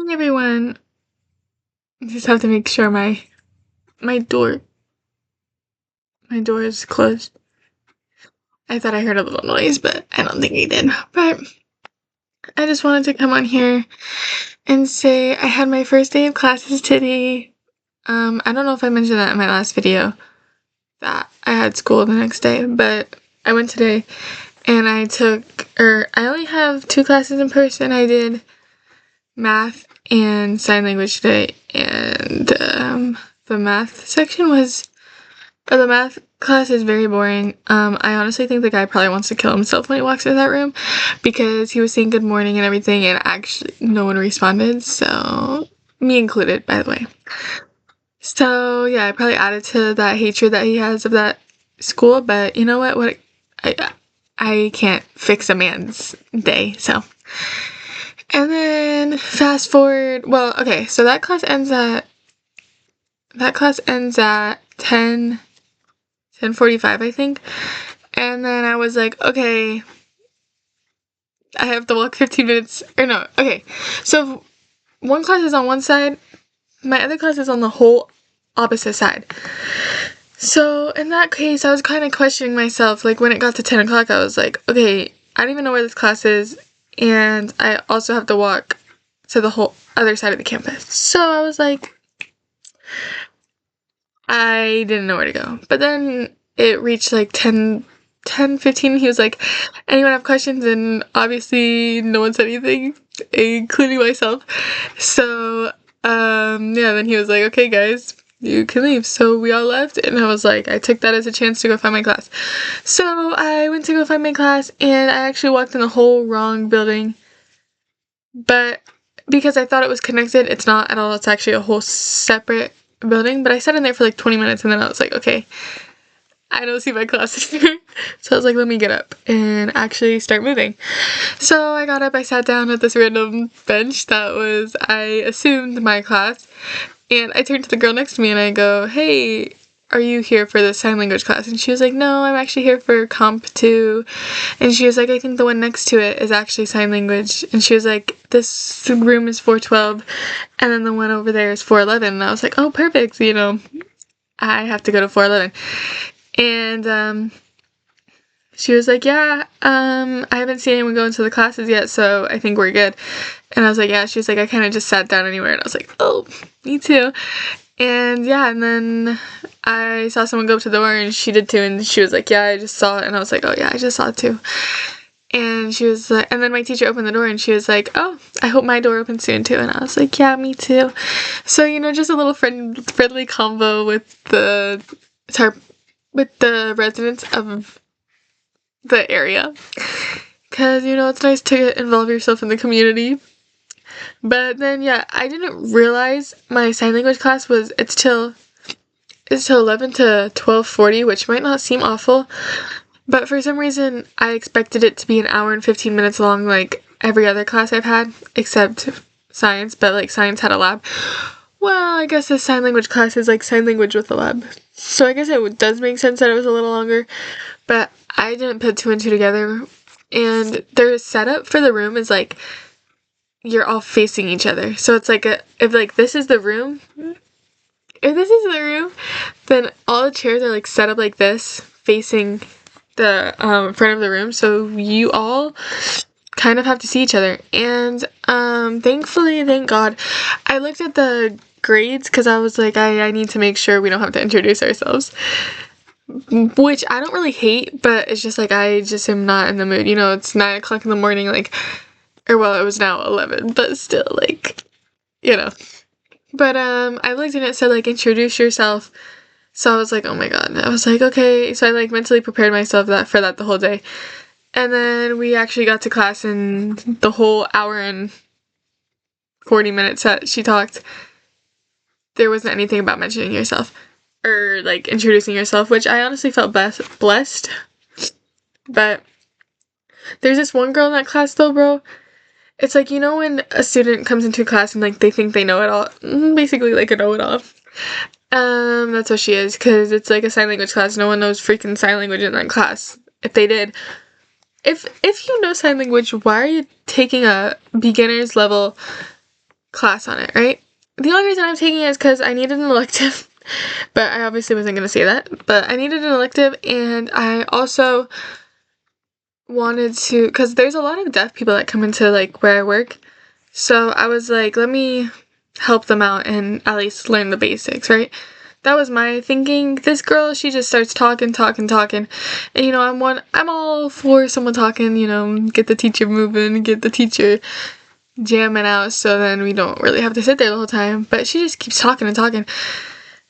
Hey everyone, just have to make sure my door my door is closed. I thought I heard a little noise, but I don't think I did. But I just wanted to come on here and say I had my first day of classes today. I don't know if I mentioned that in my last video that I had school the next day, but I went today and I only have 2 classes in person. I did math and sign language today, and the math section was the math class is very boring. I honestly think the guy probably wants to kill himself when he walks into that room because he was saying good morning and everything, and actually no one responded, so me included, by the way. So yeah, I probably added to that hatred that he has of that school, but you know what? I can't fix a man's day, so. And then fast forward, well, okay, so that class ends at 10:45, I think. And then I was like, okay, I have to walk 15 minutes, or no, okay. So one class is on one side, my other class is on the whole opposite side. So in that case, I was kind of questioning myself, like when it got to 10 o'clock, I was like, okay, I don't even know where this class is, and I also have to walk to the whole other side of the campus. So I was like, I didn't know where to go. But then it reached like 10:15. He was like, anyone have questions? And obviously no one said anything, including myself. So, yeah, then he was like, okay, guys, you can leave. So we all left, and I was like, I took that as a chance to go find my class. So I went to go find my class, and I actually walked in the whole wrong building. But because I thought it was connected, it's not at all. It's actually a whole separate building. But I sat in there for like 20 minutes, and then I was like, okay, I don't see my class here. So I was like, let me get up and actually start moving. So I got up, I sat down at this random bench that was, I assumed, my class. And I turned to the girl next to me and I go, hey, are you here for the sign language class? And she was like, no, I'm actually here for Comp 2. And she was like, I think the one next to it is actually sign language. And she was like, this room is 412, and then the one over there is 411. And I was like, oh, perfect, you know, I have to go to 411. And she was like, yeah, I haven't seen anyone go into the classes yet, so I think we're good. And I was like, yeah. She was like, I kind of just sat down anywhere. And I was like, oh, me too. And yeah, and then I saw someone go up to the door, and she did too, and she was like, yeah, I just saw it. And I was like, oh yeah, I just saw it too. And she was like, and then my teacher opened the door, and she was like, oh, I hope my door opens soon too. And I was like, yeah, me too. So, you know, just a little friendly combo with the residents of the area. Because, you know, it's nice to involve yourself in the community. But then, yeah, I didn't realize my sign language class it's till 11 to 12:40, which might not seem awful. But for some reason, I expected it to be an hour and 15 minutes long, like every other class I've had, except science. But, like, science had a lab. Well, I guess this sign language class is like sign language with a lab. So I guess it does make sense that it was a little longer. But I didn't put 2 and 2 together. And their setup for the room is like, you're all facing each other. So it's like, if like this is the room, then all the chairs are like set up like this, facing the front of the room. So you all kind of have to see each other. And thankfully, thank God, I looked at the grades because I was like, I need to make sure we don't have to introduce ourselves. Which I don't really hate, but it's just like I just am not in the mood. You know, it's 9 o'clock in the morning, like, or well, it was now 11, but still, like, you know. But I looked and it said like introduce yourself. So I was like, oh my god. I was like, okay. So I like mentally prepared myself for that the whole day. And then we actually got to class, and the whole hour and 40 minutes that she talked, there wasn't anything about mentioning yourself or like introducing yourself, which I honestly felt blessed. But there's this one girl in that class though, bro. It's like, you know, when a student comes into a class and like they think they know it all, basically like a know-it-all. That's what she is, because it's like a sign language class. No one knows freaking sign language in that class. If they did, if you know sign language, why are you taking a beginner's level class on it, right? The only reason I'm taking it is because I needed an elective, but I obviously wasn't going to say that, but I needed an elective, and I also wanted to, because there's a lot of deaf people that come into, like, where I work, so I was like, let me help them out and at least learn the basics, right? That was my thinking. This girl, she just starts talking, and you know, I'm all for someone talking, you know, get the teacher moving, get the teacher jamming out, so then we don't really have to sit there the whole time. But she just keeps talking, and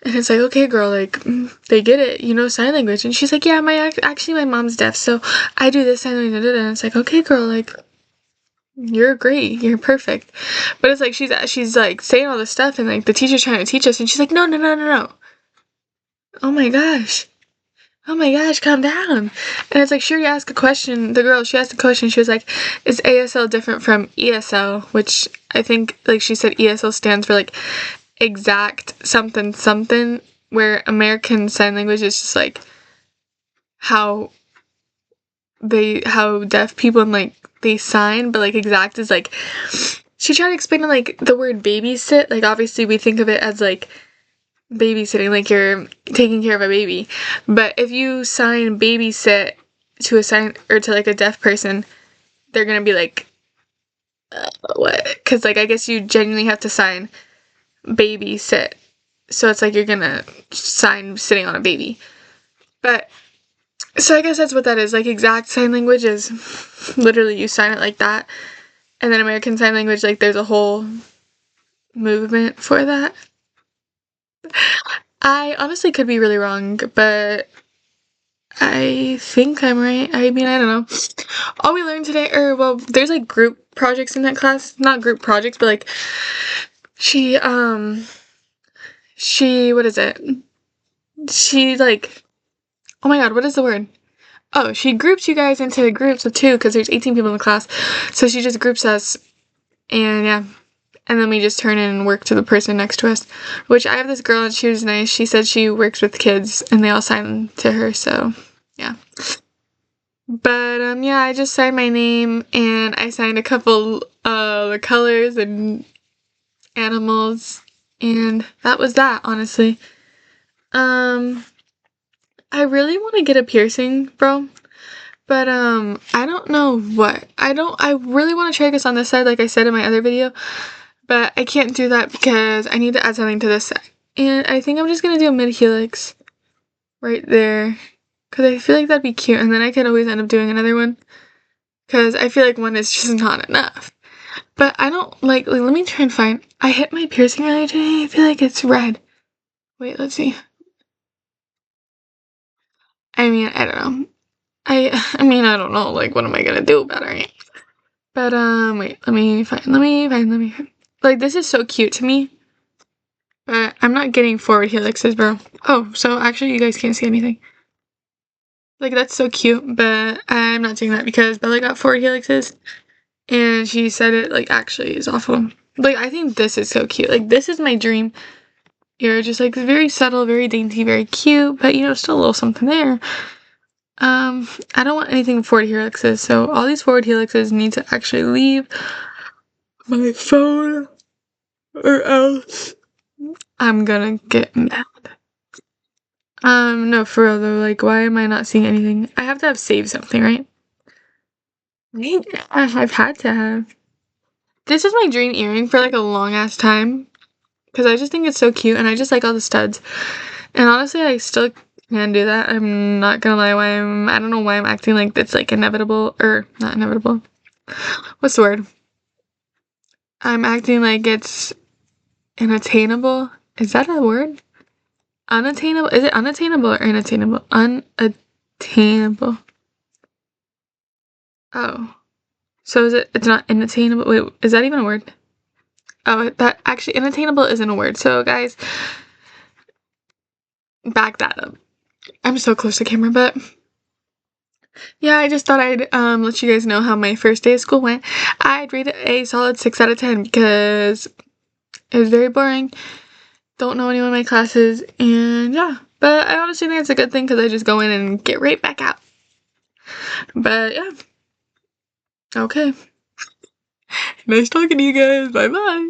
it's like, okay, girl, like, they get it, you know, sign language. And she's like, yeah, actually my mom's deaf, so I do this sign language, and it's like, okay, girl, like, you're great, you're perfect. But it's like she's like saying all this stuff, and like the teacher's trying to teach us, and she's like, no. Oh my gosh. Oh my gosh, calm down. And it's like, sure, you ask a question. The girl, she asked a question. She was like, is ASL different from ESL? Which I think, like, she said ESL stands for, like, exact something, where American Sign Language is just, like, how deaf people, and, like, they sign, but, like, exact is, like, she tried to explain, like, the word babysit. Like, obviously, we think of it as, like, babysitting, like you're taking care of a baby. But if you sign babysit to a sign or to like a deaf person, they're gonna be like, what? Because like I guess you genuinely have to sign babysit, so it's like you're gonna sign sitting on a baby. But so I guess that's what that is. Like exact sign language is literally you sign it like that, and then American Sign Language, like there's a whole movement for that. I honestly could be really wrong, but I think I'm right. I mean, I don't know. All we learned today, well, there's like group projects in that class. Not group projects, but like what is it? She like, oh my god, what is the word? Oh, she groups you guys into groups of 2 because there's 18 people in the class. So she just groups us, and yeah. And then we just turn in and work to the person next to us. Which I have this girl, and she was nice. She said she works with kids, and they all sign to her, so yeah. But yeah, I just signed my name, and I signed a couple the colors and animals, and that was that, honestly. I really want to get a piercing, bro. But I don't know what. I really want to try this on this side, like I said in my other video. But I can't do that because I need to add something to this side. And I think I'm just gonna do a mid helix right there, because I feel like that'd be cute, and then I could always end up doing another one, because I feel like one is just not enough. But I don't like, let me try and find, I hit my piercing earlier today, I feel like it's red. Wait, let's see. I mean, I don't know. I mean, I don't know, like, what am I gonna do about it, right? But, wait, let me find. Like, this is so cute to me. But I'm not getting forward helixes, bro. Oh, so actually you guys can't see anything. Like, that's so cute, but I'm not doing that because Bella got forward helixes, and she said it, like, actually is awful. Like, I think this is so cute. Like, this is my dream. You're just, like, very subtle, very dainty, very cute, but, you know, still a little something there. I don't want anything forward helixes, so all these forward helixes need to actually leave my phone, or else I'm gonna get mad. No, for real though, like, why am I not seeing anything? I have to have saved something, right? I've had to have. This is my dream earring for, like, a long-ass time, because I just think it's so cute, and I just like all the studs. And honestly, I still can do that. I'm not gonna lie, I don't know why I'm acting like it's, like, inevitable, or not inevitable. What's the word? I'm acting like it's unattainable. Is that a word? Unattainable? Is it unattainable or inattainable? Unattainable. Oh. So it's not inattainable? Wait, is that even a word? Oh, that actually, unattainable isn't a word. So guys, back that up. I'm so close to camera, but yeah, I just thought I'd let you guys know how my first day of school went. I'd rate it a solid 6 out of 10 because it was very boring. Don't know anyone in my classes, and yeah. But I honestly think it's a good thing because I just go in and get right back out. But yeah. Okay. Nice talking to you guys. Bye-bye.